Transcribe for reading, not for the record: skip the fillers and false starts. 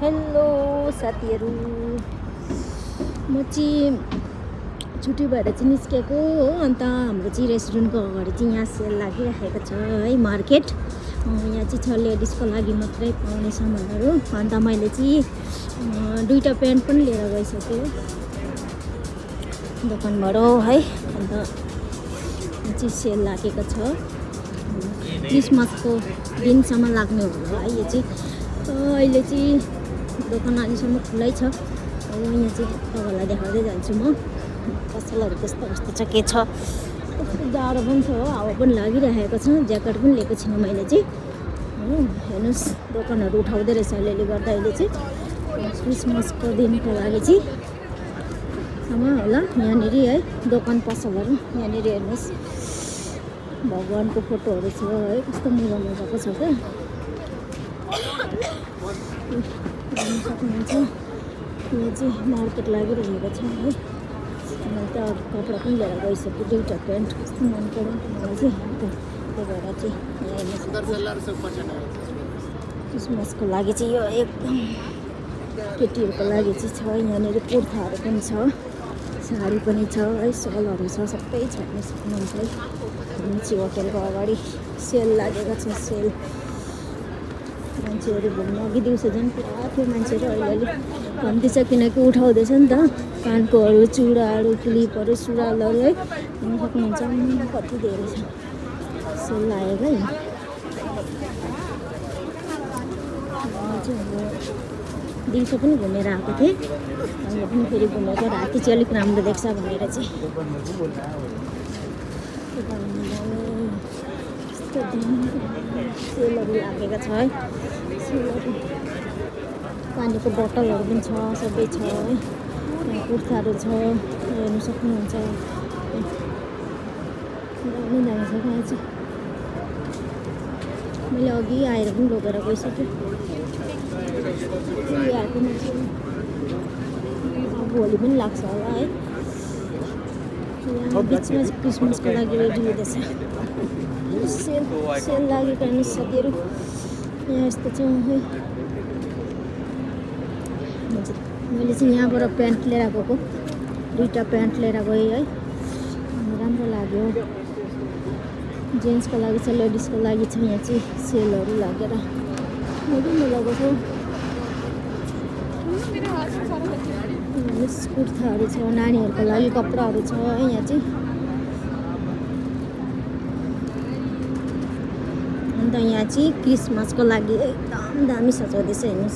Hello साथीहरू, म चाहिँ छुट्टी भएर चाहिँ निस्केको हो। अन्त हाम्रो चाहिँ रेस्टुरेन्टको अगाडि चाहिँ यहाँ सेल लागिरहेको छ है, मार्केट। यहाँ चाहिँ छ लेडिजको लागि मात्रै पाउने सामानहरू। अन्त मैले चाहिँ दुईवटा प्यान्ट पनि लिएर गइसकेँ दोकानबाट है। अन्त यहाँ चाहिँ सेल लागेको छ, क्रिसमसको दिनसम्म लाग्ने होला है। यो चाहिँ अहिले चाहिँ दोकान अहिलेसम्म खुलै छ। अब यहाँ चाहिँ तपाईँलाई देखाउँदै जान्छु म पसलहरू कस्तो कस्तो छ, के छ। कस्तो जाडो पनि छ, हावा पनि लागिरहेको छ। ज्याकेट पनि लिएको छैन मैले चाहिँ हो। हेर्नुहोस्, दोकानहरू उठाउँदै रहेछ अलिअलि गर्दा। अहिले चाहिँ क्रिसमसको दिनको लागि चाहिँ सम होला यहाँनिर है, दोकान पसलहरू। यहाँनिर हेर्नुहोस्, भगवानको फोटोहरू छ है, कस्तो मजा मजाको छ क्या। हेर्नु सक्नुहुन्छ, यो चाहिँ मार्केट लागिरहेको छ है। मैले त अरू कपडा पनि लिएर गइसकेँ, दुईवटा प्यान्ट कस्तो मन पऱ्यो मलाई चाहिँ। त्यही भएर चाहिँ क्रिसमसको लागि चाहिँ यो एकदम केटीहरूको लागि चाहिँ छ। यहाँनिर कुर्ताहरू पनि छ, साडी पनि छ है, सलहरू छ, सबै छ। हेर्नु सक्नुहुन्छ है। मिची होटेलको अगाडि सेल लागेको छ। सेल मान्छेहरू घुम्नु अघि दिउँसो झन् पुरा थियो मान्छेहरू। अलिअलि कम्ती छ किनकि उठाउँदैछ नि त कानकोहरू, चुडाहरू, क्लिपहरू, सुरुवालहरू है। हेर्नु सक्नुहुन्छ कति धेरै छ सेल लागेको है। दिउँसो पनि घुमेर आएको थिएँ, अहिले पनि फेरि घुमेको। राति चाहिँ अलिक राम्रो देख्छ भनेर चाहिँ सेलहरू लागेको छ है। सेलहरू, पानीको बोतलहरू पनि छ, सबै छ है। यहाँ कुर्ताहरू छ, हेर्नु सक्नुहुन्छ। दामी दामी छ यहाँ चाहिँ। मैले अघि आएर पनि लगेर गइसकेँ। भोलि पनि लाग्छ होला है। यहाँ बिचमा चाहिँ क्रिसमसको लागि रेडी हुँदैछ। सेल लागेको हेर्नु साथीहरू, यहाँ यस्तो छ है। मैले चाहिँ यहाँबाट प्यान्ट लिएर गएको, दुईवटा प्यान्ट लिएर गएँ है। राम्रो लाग्यो। जेन्ट्सको लागि छ, लेडिजको लागि छ। यहाँ चाहिँ सेलहरू लागेर मजा लगाएको छ। कुर्ताहरू छ, नानीहरूको लागि कपडाहरू छ है। यहाँ चाहिँ अन्त यहाँ चाहिँ क्रिसमसको लागि एकदम दामी सजाउँदैछ हेर्नु।